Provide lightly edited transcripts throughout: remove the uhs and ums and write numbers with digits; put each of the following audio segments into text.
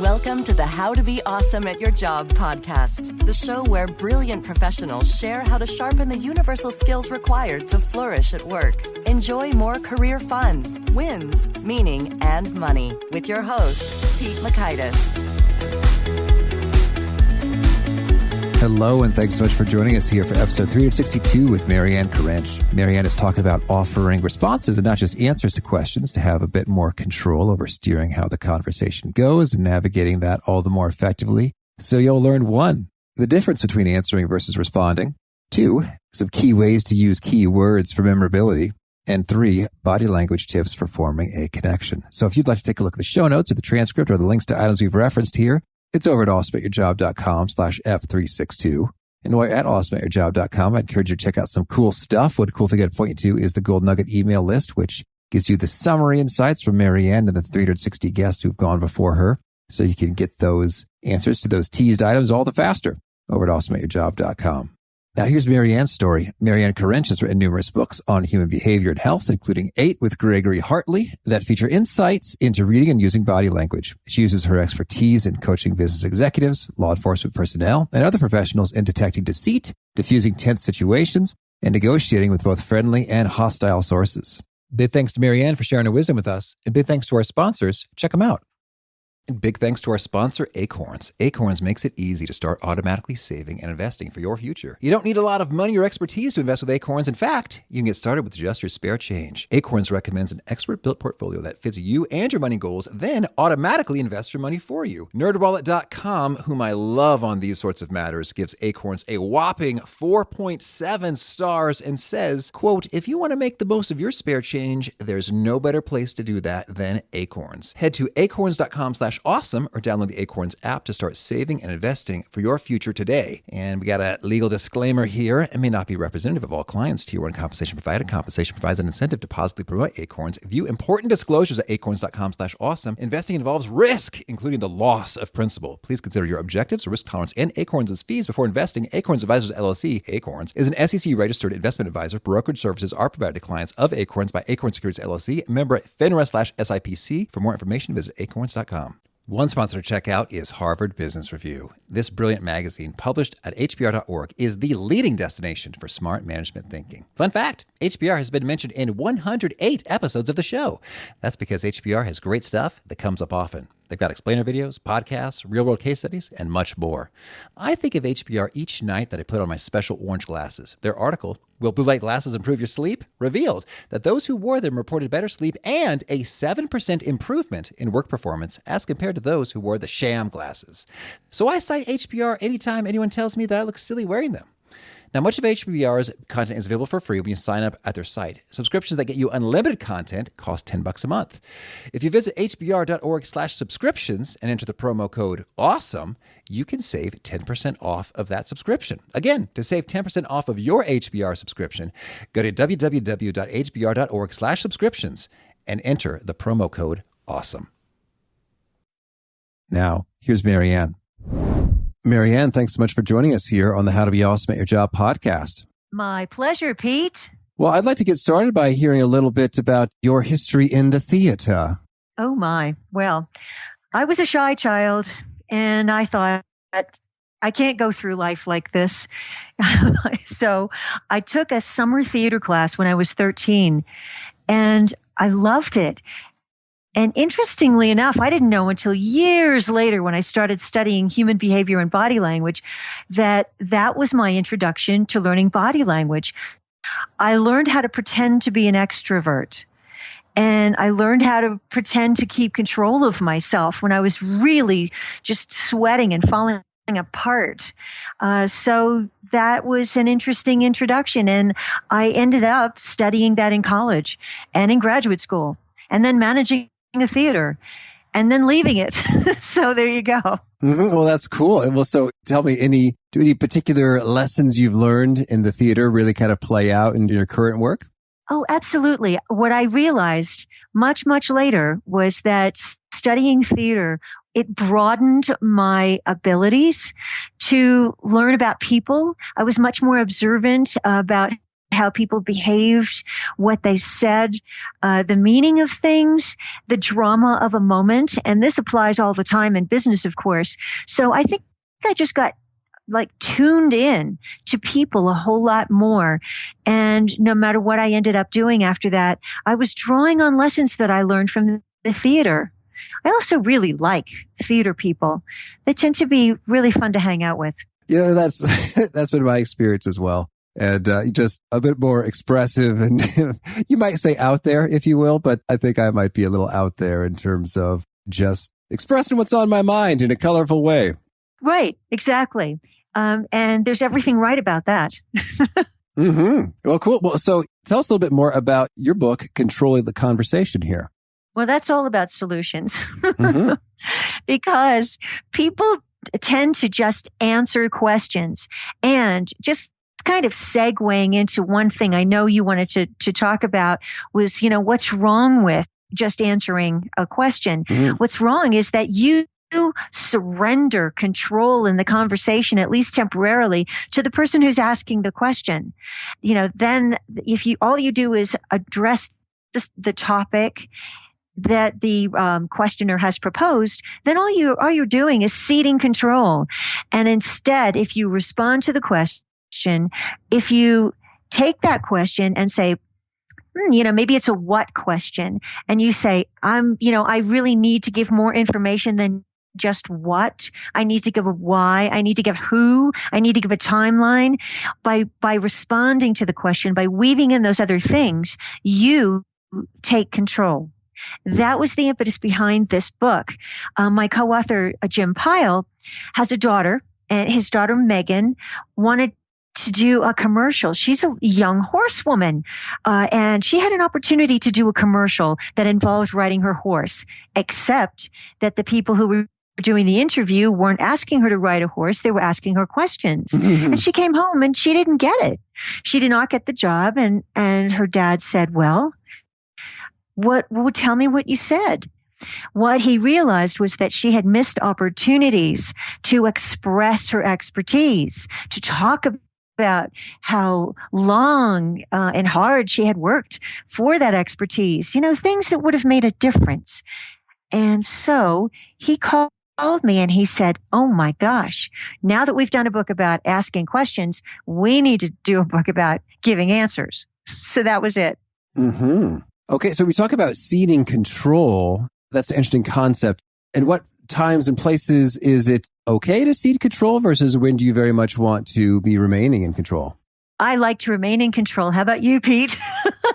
Welcome to the How to Be Awesome at Your Job podcast, the show where brilliant professionals share how to sharpen the universal skills required to flourish at work. Enjoy more career fun, wins, meaning, and money with your host, Pete Makaitis. Hello, and thanks so much for joining us here for episode 362 with Maryann Karinch. Maryann is talking about offering responses and not just answers to questions to have a bit more control over steering how the conversation goes and navigating that all the more effectively. So you'll learn 1, the difference between answering versus responding. 2, some key ways to use key words for memorability. And 3, body language tips for forming a connection. So if you'd like to take a look at the show notes or the transcript or the links to items we've referenced here, it's over at awesomeatyourjob.com/F362. And while you're at awesomeatyourjob.com, I encourage you to check out some cool stuff. One cool thing I'd point you to is the Gold Nugget email list, which gives you the summary insights from Maryann and the 360 guests who've gone before her. So you can get those answers to those teased items all the faster over at awesomeatyourjob.com. Now here's Maryann's story. Maryann Karinch has written numerous books on human behavior and health, including 8 with Gregory Hartley that feature insights into reading and using body language. She uses her expertise in coaching business executives, law enforcement personnel, and other professionals in detecting deceit, diffusing tense situations, and negotiating with both friendly and hostile sources. Big thanks to Maryann for sharing her wisdom with us, and big thanks to our sponsors. Check them out. And big thanks to our sponsor, Acorns. Acorns makes it easy to start automatically saving and investing for your future. You don't need a lot of money or expertise to invest with Acorns. In fact, you can get started with just your spare change. Acorns recommends an expert-built portfolio that fits you and your money goals, then automatically invests your money for you. NerdWallet.com, whom I love on these sorts of matters, gives Acorns a whopping 4.7 stars and says, quote, if you want to make the most of your spare change, there's no better place to do that than Acorns. Head to acorns.com/awesome or download the Acorns app to start saving and investing for your future today. And we got a legal disclaimer here. It may not be representative of all clients. Tier 1 compensation provided. Compensation provides an incentive to positively promote Acorns. View important disclosures at acorns.com/awesome. Investing involves risk, including the loss of principal. Please consider your objectives, risk tolerance, and Acorns' fees before investing. Acorns Advisors LLC, Acorns, is an SEC-registered investment advisor. Brokerage services are provided to clients of Acorns by Acorns Securities LLC, member FINRA/SIPC. For more information, visit acorns.com. One sponsor to check out is Harvard Business Review. This brilliant magazine, published at hbr.org, is the leading destination for smart management thinking. Fun fact, HBR has been mentioned in 108 episodes of the show. That's because HBR has great stuff that comes up often. They've got explainer videos, podcasts, real-world case studies, and much more. I think of HBR each night that I put on my special orange glasses. Their article, Will Blue Light Glasses Improve Your Sleep?, revealed that those who wore them reported better sleep and a 7% improvement in work performance as compared to those who wore the sham glasses. So I cite HBR anytime anyone tells me that I look silly wearing them. Now, much of HBR's content is available for free when you sign up at their site. Subscriptions that get you unlimited content cost $10 a month. If you visit hbr.org/subscriptions and enter the promo code AWESOME, you can save 10% off of that subscription. Again, to save 10% off of your HBR subscription, go to www.hbr.org/subscriptions and enter the promo code AWESOME. Now, here's Maryann. Maryann, thanks so much for joining us here on the How to Be Awesome at Your Job podcast. My pleasure, Pete. Well, I'd like to get started by hearing a little bit about your history in the theater. Oh, my. Well, I was a shy child, and I thought, I can't go through life like this. So I took a summer theater class when I was 13, and I loved it. And interestingly enough, I didn't know until years later when I started studying human behavior and body language that was my introduction to learning body language. I learned how to pretend to be an extrovert. And I learned how to pretend to keep control of myself when I was really just sweating and falling apart. So that was an interesting introduction. And I ended up studying that in college and in graduate school and then managing a theater and then leaving it. So there you go. Mm-hmm. Well, that's cool. Well, so tell me, do any particular lessons you've learned in the theater really kind of play out in your current work? Oh, absolutely. What I realized much, much later was that studying theater, it broadened my abilities to learn about people. I was much more observant about how people behaved, what they said, the meaning of things, the drama of a moment. And this applies all the time in business, of course. So I think I just got tuned in to people a whole lot more. And no matter what I ended up doing after that, I was drawing on lessons that I learned from the theater. I also really like theater people. They tend to be really fun to hang out with. That's been my experience as well. And just a bit more expressive and you might say out there, if you will, but I think I might be a little out there in terms of just expressing what's on my mind in a colorful way. Right, exactly. And there's everything right about that. Mm-hmm. Well, cool. Well, so tell us a little bit more about your book, Controlling the Conversation here. Well, that's all about solutions. Mm-hmm. Because people tend to just answer questions, and just kind of segueing into one thing I know you wanted to talk about was, what's wrong with just answering a question? Mm-hmm. What's wrong is that you surrender control in the conversation, at least temporarily, to the person who's asking the question. Then if all you do is address the topic that the questioner has proposed, then all you're doing is ceding control. And instead, if you respond to the question, if you take that question and say, maybe it's a what question, and you say, I really need to give more information than just what. I need to give a why. I need to give who. I need to give a timeline. By responding to the question, by weaving in those other things, you take control. That was the impetus behind this book. My co-author, Jim Pyle, has a daughter, and his daughter, Megan, wanted to do a commercial. She's a young horsewoman, and she had an opportunity to do a commercial that involved riding her horse, except that the people who were doing the interview weren't asking her to ride a horse. They were asking her questions. Mm-hmm. And she came home and she didn't get it. She did not get the job. And her dad said, well, tell me what you said. What he realized was that she had missed opportunities to express her expertise, to talk about how long and hard she had worked for that expertise, things that would have made a difference. And so he called me and he said, oh my gosh, now that we've done a book about asking questions, we need to do a book about giving answers. So that was it. Mm-hmm. Okay, so we talk about ceding control. That's an interesting concept. And what times and places is it okay to cede control versus when do you very much want to be remaining in control? I like to remain in control. How about you, Pete?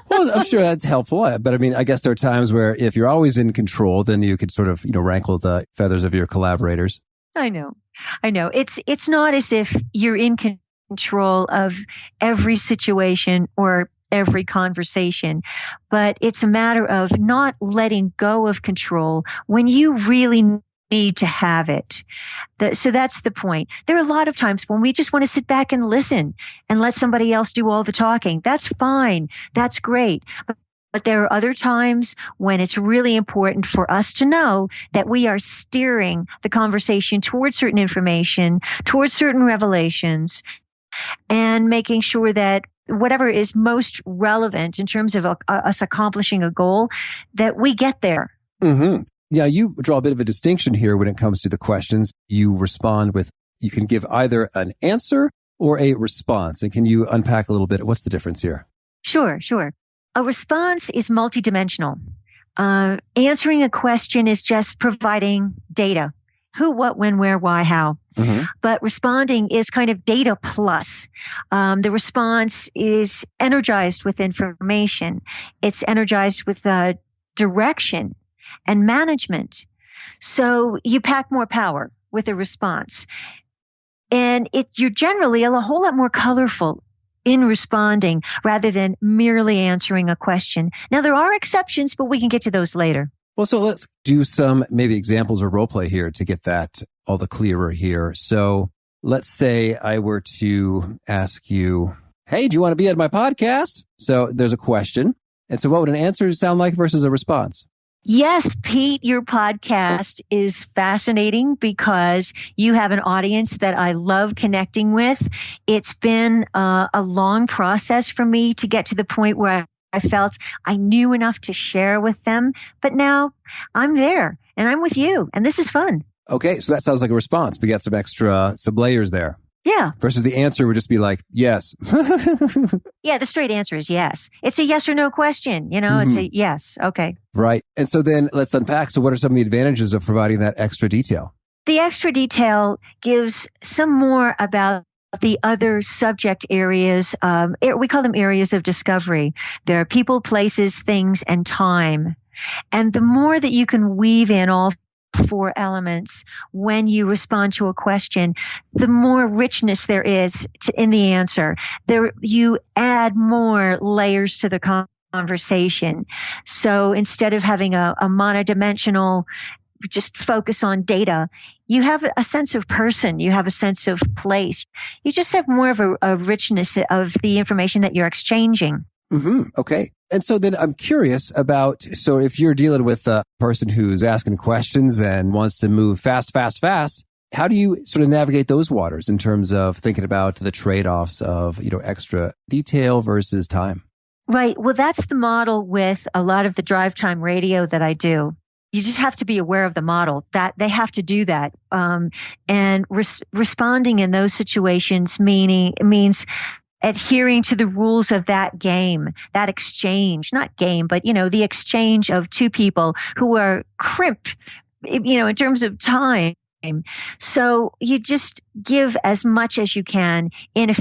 Well, I'm sure that's helpful. But I guess there are times where if you're always in control, then you could sort of, rankle the feathers of your collaborators. I know. It's not as if you're in control of every situation or every conversation, but it's a matter of not letting go of control when you really need to have it. So that's the point. There are a lot of times when we just want to sit back and listen and let somebody else do all the talking. That's fine. That's great. But there are other times when it's really important for us to know that we are steering the conversation towards certain information, towards certain revelations, and making sure that whatever is most relevant in terms of us accomplishing a goal, that we get there. Mm-hmm. Yeah, you draw a bit of a distinction here when it comes to the questions. You respond with, you can give either an answer or a response. And can you unpack a little bit? What's the difference here? Sure. A response is multidimensional. Answering a question is just providing data. Who, what, when, where, why, how. Mm-hmm. But responding is kind of data plus. The response is energized with information. It's energized with direction and management. So you pack more power with a response. And you're generally a whole lot more colorful in responding rather than merely answering a question. Now, there are exceptions, but we can get to those later. Well, so let's do some maybe examples or role play here to get that all the clearer here. So let's say I were to ask you, hey, do you want to be at my podcast? So there's a question. And so what would an answer sound like versus a response? Yes, Pete, your podcast is fascinating because you have an audience that I love connecting with. It's been a long process for me to get to the point where I felt I knew enough to share with them. But now I'm there and I'm with you, and this is fun. Okay, so that sounds like a response. We got some layers there. Yeah. Versus the answer would just be like, yes. Yeah, the straight answer is yes. It's a yes or no question. It's a yes. Okay. Right. And so then let's unpack. So what are some of the advantages of providing that extra detail? The extra detail gives some more about the other subject areas. We call them areas of discovery. There are people, places, things, and time. And the more that you can weave in all four elements when you respond to a question, the more richness there is in the answer. You add more layers to the conversation. So instead of having a monodimensional just focus on data, you have a sense of person, you have a sense of place. You just have more of a richness of the information that you're exchanging. Mm-hmm. Okay. And so then I'm curious about, so if you're dealing with a person who's asking questions and wants to move fast, how do you sort of navigate those waters in terms of thinking about the trade-offs of, extra detail versus time? Right. Well, that's the model with a lot of the drive time radio that I do. You just have to be aware of the model that they have to do that. And responding in those situations means adhering to the rules of that game, that exchange, not game, but, the exchange of two people who are crimped, in terms of time. So you just give as much as you can in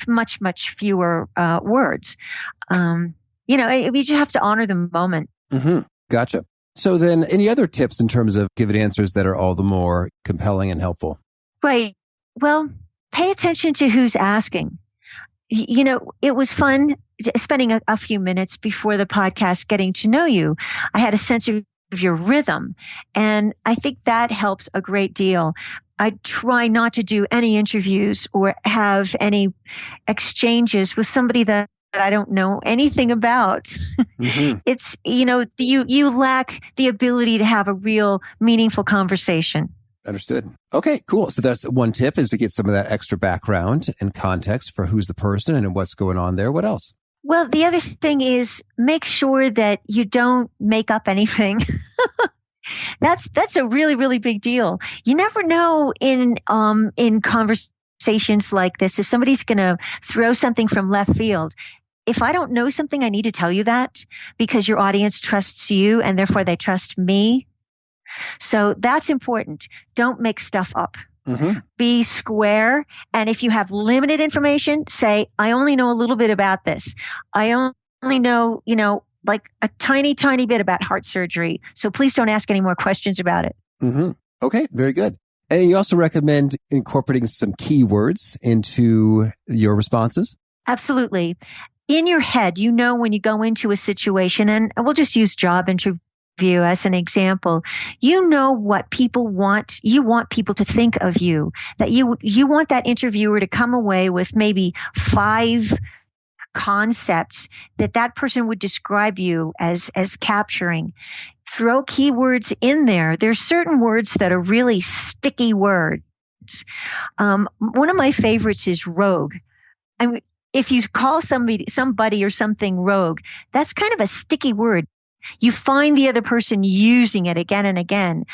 much fewer words. You just have to honor the moment. Mm-hmm. Gotcha. So then any other tips in terms of giving answers that are all the more compelling and helpful? Right. Well, pay attention to who's asking. It was fun spending a few minutes before the podcast getting to know you. I had a sense of your rhythm, and I think that helps a great deal. I try not to do any interviews or have any exchanges with somebody that I don't know anything about. Mm-hmm. It's, you lack the ability to have a real meaningful conversation. Understood. Okay, cool. So that's one tip, is to get some of that extra background and context for who's the person and what's going on there. What else? Well, the other thing is make sure that you don't make up anything. That's a really, really big deal. You never know in conversations like this if somebody's going to throw something from left field. If I don't know something, I need to tell you that because your audience trusts you and therefore they trust me. So that's important. Don't make stuff up. Mm-hmm. Be square. And if you have limited information, say, I only know a little bit about this. I only know, like a tiny, tiny bit about heart surgery. So please don't ask any more questions about it. Mm-hmm. Okay, very good. And you also recommend incorporating some keywords into your responses? Absolutely. In your head, when you go into a situation, and we'll just use job interview as an example, what people want. You want people to think of you, that you want that interviewer to come away with maybe 5 concepts that person would describe you as capturing. Throw keywords in there. There's certain words that are really sticky words. One of my favorites is rogue. If you call somebody or something rogue, that's kind of a sticky word. You find the other person using it again and again,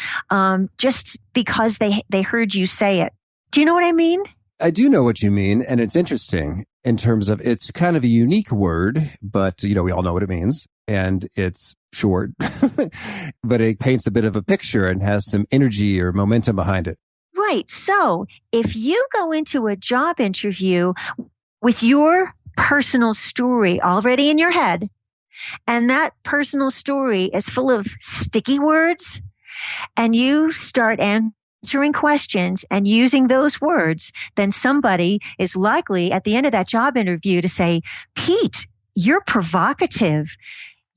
just because they heard you say it. Do you know what I mean? I do know what you mean. And it's interesting in terms of it's kind of a unique word, but we all know what it means, and it's short, but it paints a bit of a picture and has some energy or momentum behind it. Right. So if you go into a job interview with your personal story already in your head, and that personal story is full of sticky words, and you start answering questions and using those words, then somebody is likely at the end of that job interview to say, Pete, you're provocative.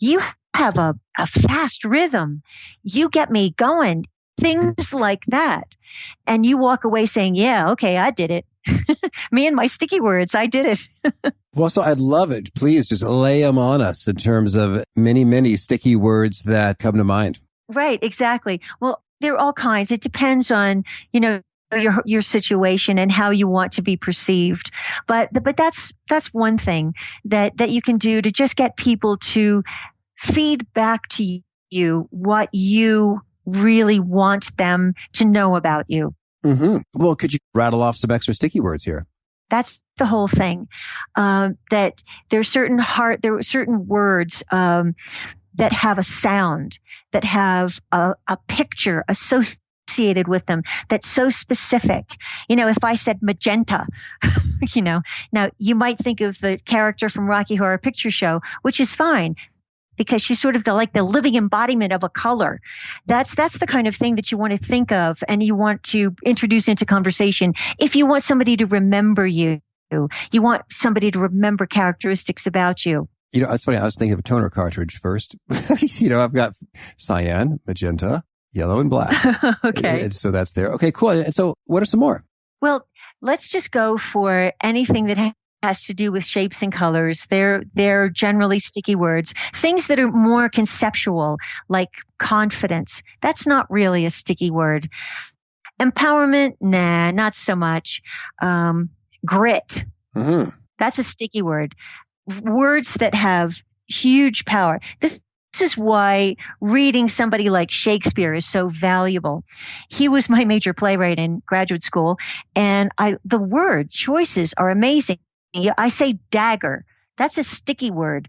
You have a fast rhythm. You get me going. Things like that. And you walk away saying, yeah, okay, I did it. Me and my sticky words. I did it. Well, so I'd love it. Please just lay them on us in terms of many, many sticky words that come to mind. Right, exactly. Well, there are all kinds. It depends on, your situation and how you want to be perceived. But that's one thing that you can do to just get people to feed back to you what you really want them to know about you. Mm-hmm. Well, could you rattle off some extra sticky words here? That's the whole thing. That there are certain words that have a sound, that have a picture associated with them that's so specific. If I said magenta, now you might think of the character from Rocky Horror Picture Show, which is fine, because she's sort of the living embodiment of a color. That's the kind of thing that you want to think of and you want to introduce into conversation. If you want somebody to remember you want somebody to remember characteristics about you. It's funny. I was thinking of a toner cartridge first. I've got cyan, magenta, yellow, and black. Okay. And so that's there. Okay, cool. And so what are some more? Well, let's just go for anything that has to do with shapes and colors. They're generally sticky words. Things that are more conceptual, like confidence. That's not really a sticky word. Empowerment, nah, not so much. Grit. Mm-hmm. That's a sticky word. Words that have huge power. This is why reading somebody like Shakespeare is so valuable. He was my major playwright in graduate school, and the word choices are amazing. I say dagger. That's a sticky word.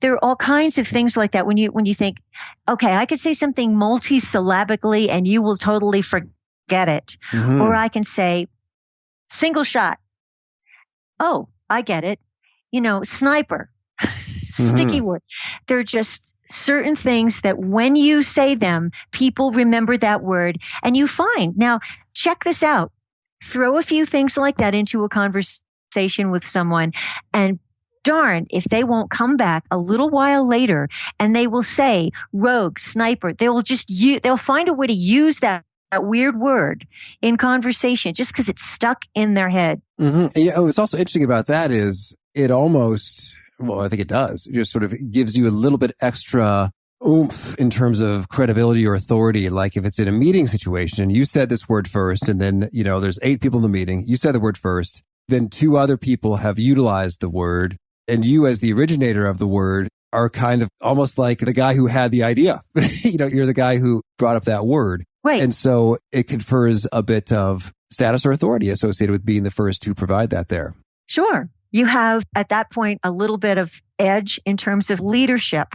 There are all kinds of things like that when you think, okay, I could say something multisyllabically and you will totally forget it. Mm-hmm. Or I can say single shot. Oh, I get it. Sniper. Sticky word. They're just certain things that when you say them, people remember that word and you find. Now, check this out. Throw a few things like that into a conversation with someone, and darn if they won't come back a little while later and they will say rogue, sniper. They'll find a way to use that weird word in conversation just because it's stuck in their head. Mm-hmm. What's also interesting about that is it almost, well, I think it does. It just sort of gives you a little bit extra oomph in terms of credibility or authority. Like if it's in a meeting situation, you said this word first, and then, there's 8 people in the meeting. You said the word first. Then 2 other people have utilized the word, and you as the originator of the word are kind of almost like the guy who had the idea. You're the guy who brought up that word. Right. And so it confers a bit of status or authority associated with being the first to provide that there. Sure. You have at that point a little bit of edge in terms of leadership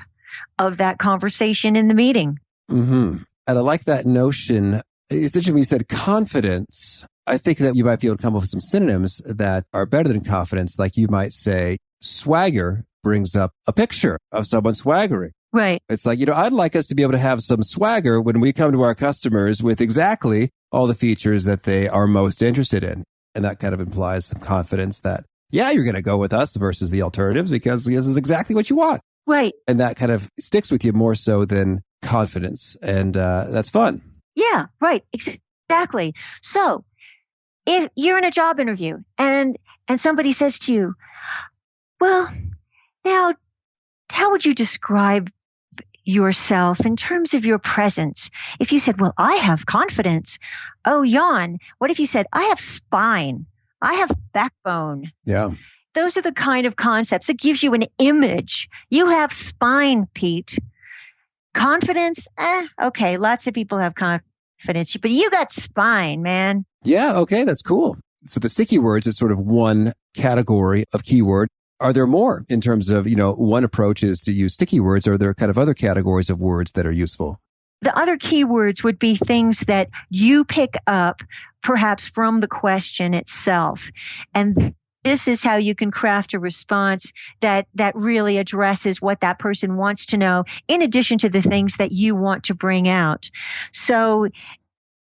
of that conversation in the meeting. Mm-hmm. And I like that notion. It's interesting when you said confidence. I think that you might be able to come up with some synonyms that are better than confidence. Like you might say swagger brings up a picture of someone swaggering. Right. It's like, I'd like us to be able to have some swagger when we come to our customers with exactly all the features that they are most interested in. And that kind of implies some confidence that, yeah, you're going to go with us versus the alternatives because this is exactly what you want. Right. And that kind of sticks with you more so than confidence. And that's fun. Yeah, right. Exactly. So if you're in a job interview and somebody says to you, well, now, how would you describe yourself in terms of your presence? If you said, well, I have confidence. Oh, yawn. What if you said, I have spine? I have backbone. Yeah. Those are the kind of concepts that gives you an image. You have spine, Pete. Confidence? Okay. Lots of people have confidence, but you got spine, man. Yeah. Okay. That's cool. So the sticky words is sort of one category of keyword. Are there more in terms of, one approach is to use sticky words, or are there kind of other categories of words that are useful? The other keywords would be things that you pick up perhaps from the question itself. And this is how you can craft a response that really addresses what that person wants to know, in addition to the things that you want to bring out. So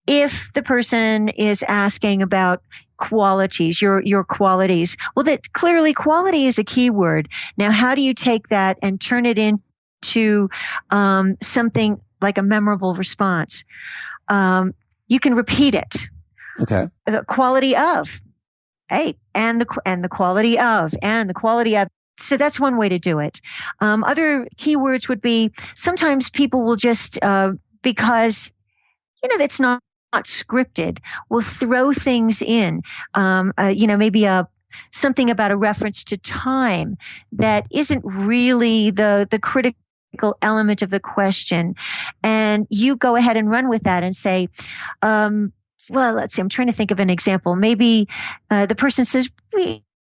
if the person is asking about qualities, your qualities, well, that clearly quality is a key word. Now, how do you take that and turn it into something like a memorable response? You can repeat it. Okay. The quality of. Hey, and the quality of, and the quality of. So that's one way to do it. Other keywords would be sometimes people will just, because, that's not scripted, will throw things in, maybe something about a reference to time that isn't really the critical element of the question. And you go ahead and run with that and say, well, let's see, I'm trying to think of an example. Maybe the person says,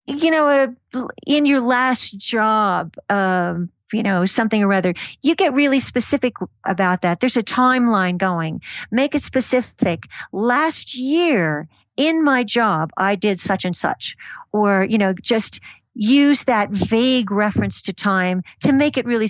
in your last job, something or other. You get really specific about that. There's a timeline going. Make it specific. Last year in my job, I did such and such. Or, just use that vague reference to time to make it really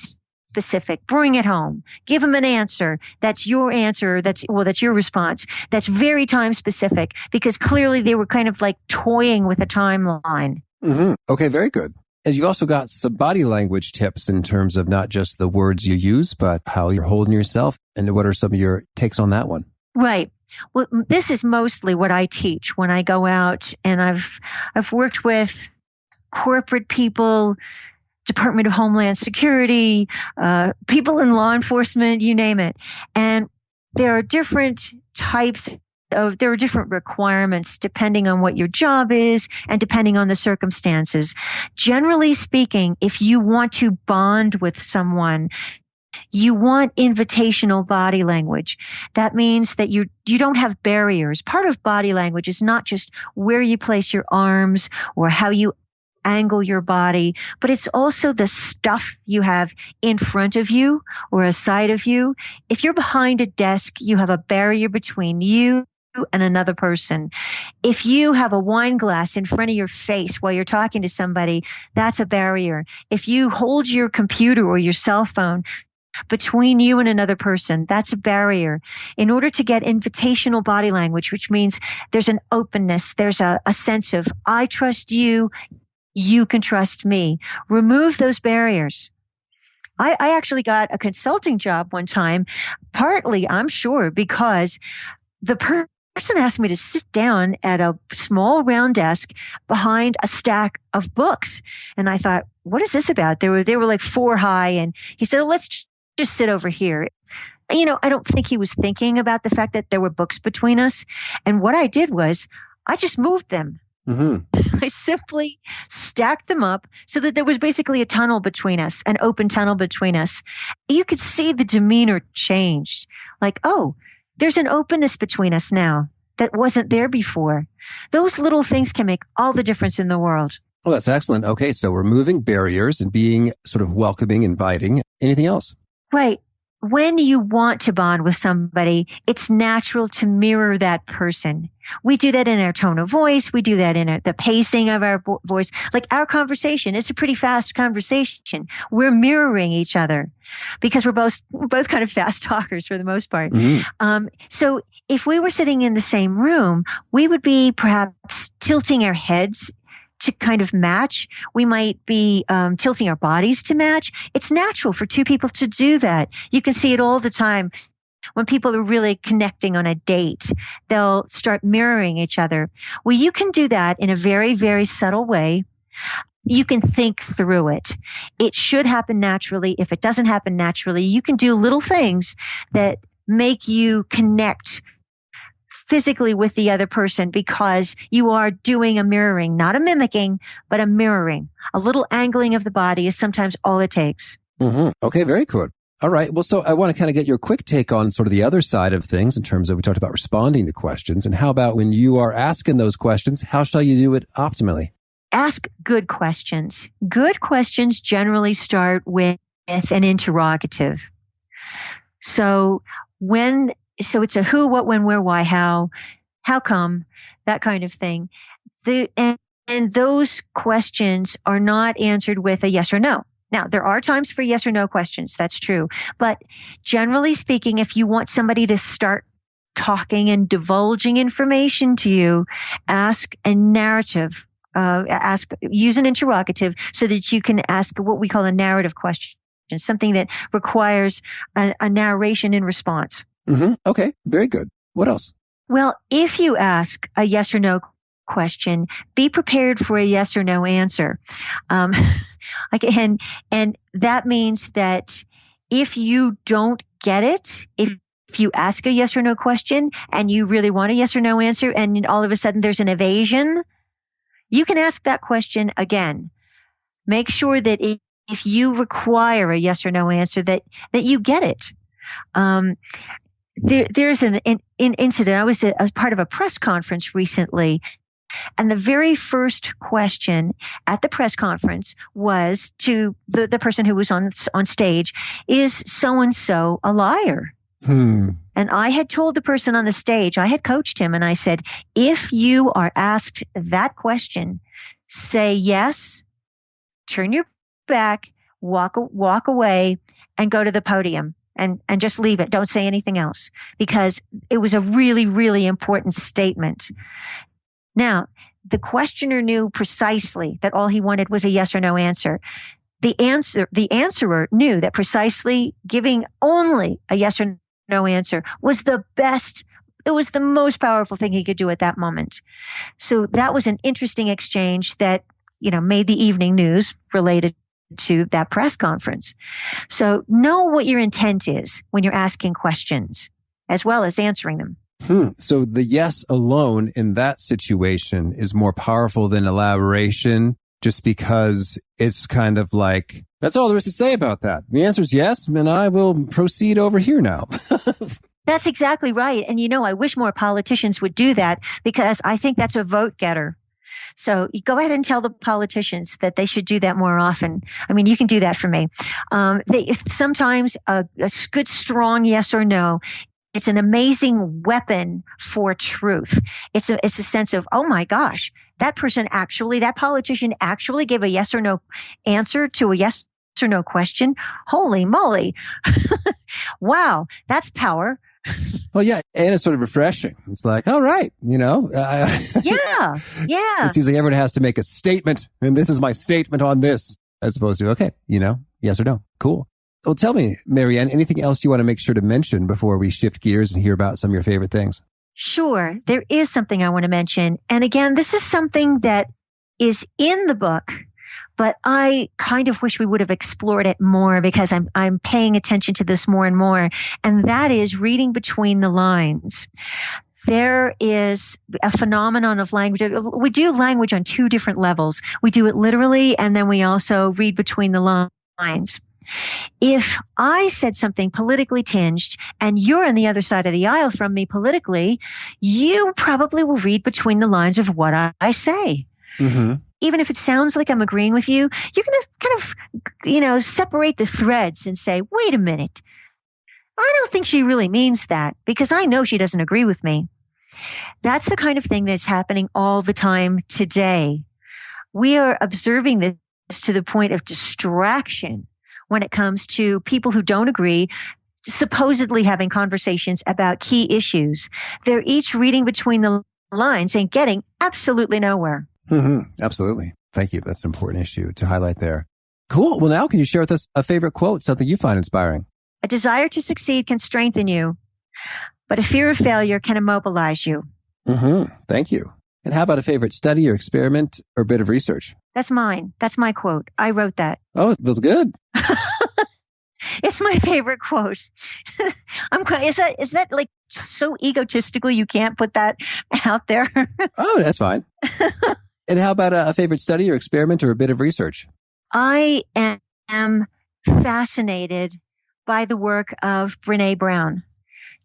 specific. Bring it home. Give them an answer. That's your answer. That's your response. That's very time specific, because clearly they were kind of like toying with a timeline. Mm-hmm. Okay, very good. And you've also got some body language tips in terms of not just the words you use, but how you're holding yourself. And what are some of your takes on that one? Right. Well, this is mostly what I teach when I go out, and I've worked with corporate people, Department of Homeland Security, people in law enforcement, you name it. And there are different there are different requirements depending on what your job is and depending on the circumstances. Generally speaking, if you want to bond with someone, you want invitational body language. That means that you don't have barriers. Part of body language is not just where you place your arms or how you angle your body, but it's also the stuff you have in front of you or aside of you. If you're behind a desk, you have a barrier between you and another person. If you have a wine glass in front of your face while you're talking to somebody, that's a barrier. If you hold your computer or your cell phone between you and another person, that's a barrier. In order to get invitational body language, which means there's an openness, there's a sense of, I trust you, you can trust me. Remove those barriers. I actually got a consulting job one time, partly, I'm sure, because the person asked me to sit down at a small round desk behind a stack of books. And I thought, what is this about? They were like 4 high. And he said, let's just sit over here. I don't think he was thinking about the fact that there were books between us. And what I did was I just moved them. Mm-hmm. I simply stacked them up so that there was basically a tunnel between us, an open tunnel between us. You could see the demeanor changed. Like, oh, there's an openness between us now that wasn't there before. Those little things can make all the difference in the world. Oh, that's excellent. Okay, so removing barriers and being sort of welcoming, inviting. Anything else? Right. When you want to bond with somebody, it's natural to mirror that person. We do that in our tone of voice. We do that in the pacing of our voice. Like our conversation, it's a pretty fast conversation. We're mirroring each other because we're both kind of fast talkers for the most part. Mm-hmm. So if we were sitting in the same room, we would be perhaps tilting our heads to kind of match. We might be tilting our bodies to match. It's natural for two people to do that. You can see it all the time. When people are really connecting on a date, they'll start mirroring each other. Well, you can do that in a very, very subtle way. You can think through it. It should happen naturally. If it doesn't happen naturally, you can do little things that make you connect physically with the other person because you are doing a mirroring, not a mimicking, but a mirroring. A little angling of the body is sometimes all it takes. Mm-hmm. Okay, very cool. All right. Well, so I want to kind of get your quick take on sort of the other side of things in terms of, we talked about responding to questions. And how about when you are asking those questions, how shall you do it optimally? Ask good questions. Good questions generally start with an interrogative. So it's a who, what, when, where, why, how come, that kind of thing. And those questions are not answered with a yes or no. Now, there are times for yes or no questions. That's true. But generally speaking, if you want somebody to start talking and divulging information to you, ask a narrative. Use an interrogative so that you can ask what we call a narrative question, something that requires a narration in response. Mm-hmm. Okay, very good. What else? Well, if you ask a yes or no question, be prepared for a yes or no answer. And that means that if you don't get it, if you ask a yes or no question and you really want a yes or no answer and all of a sudden there's an evasion, you can ask that question again. Make sure that if you require a yes or no answer, that you get it. There's an incident. I was part of a press conference recently, and the very first question at the press conference was to the person who was on stage, is so-and-so a liar? And I had told the person on the stage, I had coached him, and I said, if you are asked that question, say yes, turn your back, walk away, and go to the podium. And just leave it. Don't say anything else, because it was a really, really important statement. Now, the questioner knew precisely that all he wanted was a yes or no answer. The answerer knew that precisely giving only a yes or no answer was the best. It was the most powerful thing he could do at that moment. So that was an interesting exchange that, made the evening news related to that press conference. So know what your intent is when you're asking questions, as well as answering them. So the yes alone in that situation is more powerful than elaboration, just because it's kind of like, that's all there is to say about that. The answer is yes, and I will proceed over here now. That's exactly right. And I wish more politicians would do that, because I think that's a vote getter. So you go ahead and tell the politicians that they should do that more often. I mean, you can do that for me. Sometimes a good, strong yes or no, it's an amazing weapon for truth. It's a sense of, oh my gosh, that politician actually gave a yes or no answer to a yes or no question. Holy moly. Wow, that's power. Well, yeah. And it's sort of refreshing. It's like, all right, Yeah. It seems like everyone has to make a statement, and this is my statement on this, as opposed to, okay, yes or no. Cool. Well, tell me, Maryann, anything else you want to make sure to mention before we shift gears and hear about some of your favorite things? Sure. There is something I want to mention. And again, this is something that is in the book, but I kind of wish we would have explored it more, because I'm paying attention to this more and more. And that is reading between the lines. There is a phenomenon of language. We do language on two different levels. We do it literally, and then we also read between the lines. If I said something politically tinged and you're on the other side of the aisle from me politically, you probably will read between the lines of what I say. Mm-hmm. Even if it sounds like I'm agreeing with you, you're going to kind of, separate the threads and say, wait a minute, I don't think she really means that, because I know she doesn't agree with me. That's the kind of thing that's happening all the time today. We are observing this to the point of distraction when it comes to people who don't agree, supposedly having conversations about key issues. They're each reading between the lines and getting absolutely nowhere. Mm-hmm. Absolutely. Thank you. That's an important issue to highlight there. Cool. Well, now can you share with us a favorite quote, something you find inspiring? A desire to succeed can strengthen you, but a fear of failure can immobilize you. Mm-hmm. Thank you. And how about a favorite study or experiment or bit of research? That's mine. That's my quote. I wrote that. Oh, it feels good. It's my favorite quote. Is that like so egotistical you can't put that out there? Oh, that's fine. And how about a favorite study or experiment or a bit of research? I am fascinated by the work of Brené Brown.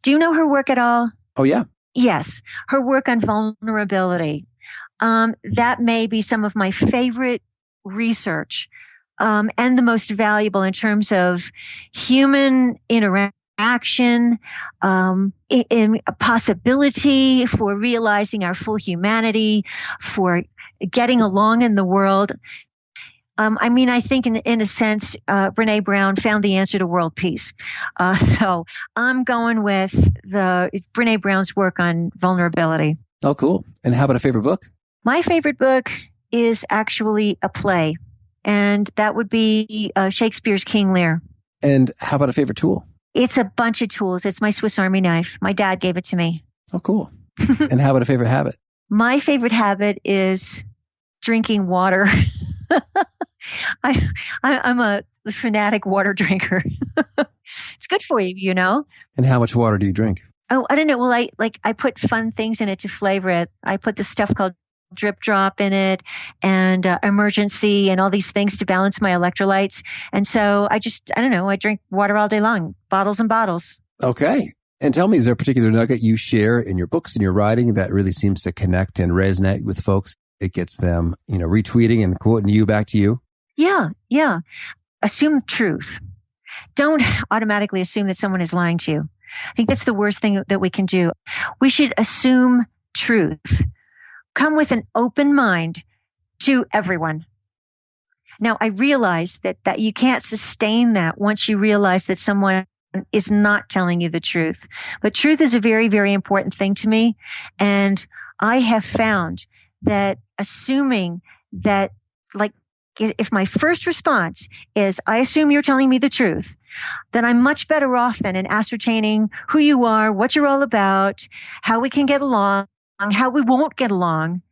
Do you know her work at all? Oh, yeah. Yes. Her work on vulnerability. That may be some of my favorite research, and the most valuable in terms of human interaction, in a possibility for realizing our full humanity, for getting along in the world. I think in a sense, Brené Brown found the answer to world peace. So I'm going with Brené Brown's work on vulnerability. Oh, cool. And how about a favorite book? My favorite book is actually a play, and that would be Shakespeare's King Lear. And how about a favorite tool? It's a bunch of tools. It's my Swiss Army knife. My dad gave it to me. Oh, cool. And how about a favorite habit? My favorite habit is drinking water. I'm a fanatic water drinker. It's good for you, you know? And how much water do you drink? Oh, I don't know. Well, I put fun things in it to flavor it. I put this stuff called Drip Drop in it and Emergency and all these things to balance my electrolytes. And so I don't know, I drink water all day long, bottles and bottles. Okay. And tell me, is there a particular nugget you share in your books and your writing that really seems to connect and resonate with folks? It gets them, retweeting and quoting you back to you? Yeah. Assume truth. Don't automatically assume that someone is lying to you. I think that's the worst thing that we can do. We should assume truth. Come with an open mind to everyone. Now, I realize that you can't sustain that once you realize that someone is not telling you the truth. But truth is a very, very important thing to me. And I have found that assuming that, if my first response is, I assume you're telling me the truth, then I'm much better off than in ascertaining who you are, what you're all about, how we can get along, how we won't get along.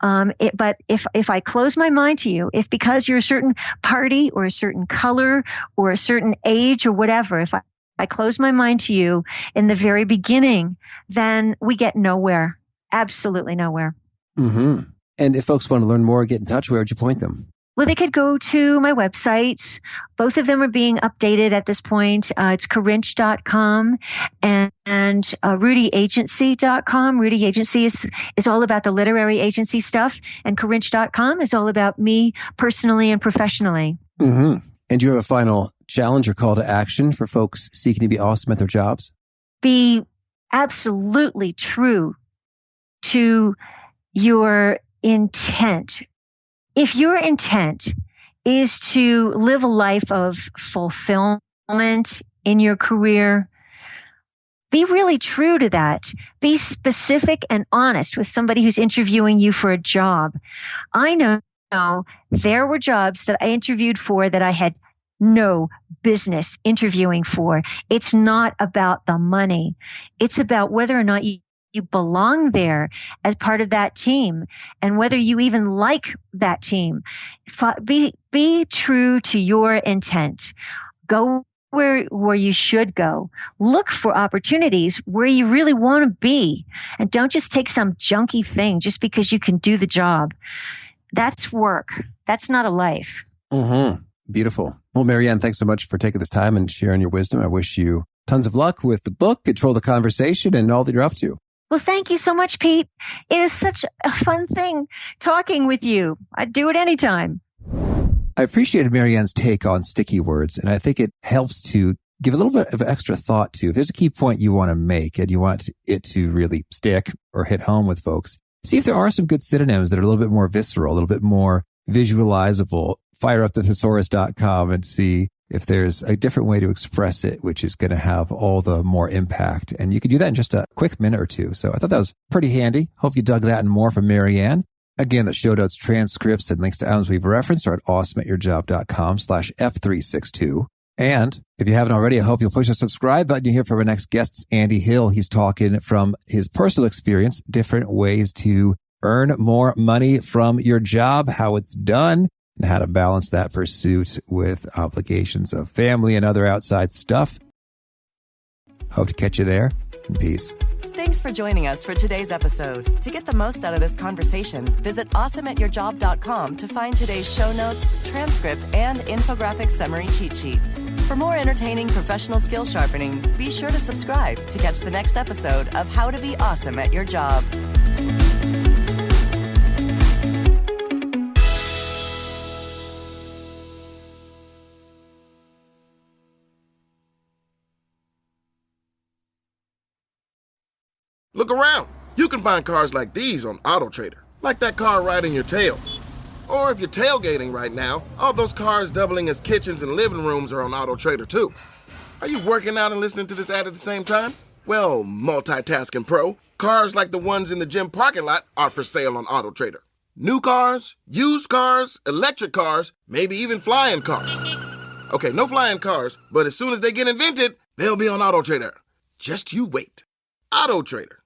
But if I close my mind to you, if because you're a certain party or a certain color or a certain age or whatever, if I close my mind to you in the very beginning, then we get nowhere, absolutely nowhere. Mm-hmm. And if folks want to learn more, get in touch, where would you point them? Well, they could go to my website. Both of them are being updated at this point. It's Karinch.com and RudyAgency.com. Rudy Agency is all about the literary agency stuff, and Karinch.com is all about me personally and professionally. Mm-hmm. And do you have a final challenge or call to action for folks seeking to be awesome at their jobs? Be absolutely true to your intent. If your intent is to live a life of fulfillment in your career, be really true to that. Be specific and honest with somebody who's interviewing you for a job. I know there were jobs that I interviewed for that I had no business interviewing for. It's not about the money. It's about whether or not you belong there as part of that team and whether you even like that team. Be true to your intent. Go where you should go. Look for opportunities where you really want to be, and don't just take some junky thing just because you can do the job. That's work. That's not a life. Mm-hmm. Beautiful. Well, Maryann, thanks so much for taking this time and sharing your wisdom. I wish you tons of luck with the book, Control the Conversation, and all that you're up to. Well, thank you so much, Pete. It is such a fun thing talking with you. I'd do it anytime. I appreciated Maryann's take on sticky words, and I think it helps to give a little bit of extra thought to. If there's a key point you want to make and you want it to really stick or hit home with folks, see if there are some good synonyms that are a little bit more visceral, a little bit more visualizable. Fire up the thesaurus.com and see if there's a different way to express it, which is going to have all the more impact. And you can do that in just a quick minute or two. So I thought that was pretty handy. Hope you dug that and more from Maryann. Again, the show notes, transcripts, and links to items we've referenced are at awesomeatyourjob.com/F362. And if you haven't already, I hope you'll push the subscribe button. You hear from our next guest, Andy Hill. He's talking from his personal experience, different ways to earn more money from your job, how it's done, and how to balance that pursuit with obligations of family and other outside stuff. Hope to catch you there. Peace. Thanks for joining us for today's episode. To get the most out of this conversation, visit awesomeatyourjob.com to find today's show notes, transcript, and infographic summary cheat sheet. For more entertaining professional skill sharpening, be sure to subscribe to catch the next episode of How to Be Awesome at Your Job. Look around. You can find cars like these on AutoTrader, like that car riding your tail. Or if you're tailgating right now, all those cars doubling as kitchens and living rooms are on AutoTrader too. Are you working out and listening to this ad at the same time? Well, multitasking pro, cars like the ones in the gym parking lot are for sale on AutoTrader. New cars, used cars, electric cars, maybe even flying cars. Okay, no flying cars, but as soon as they get invented, they'll be on AutoTrader. Just you wait. AutoTrader.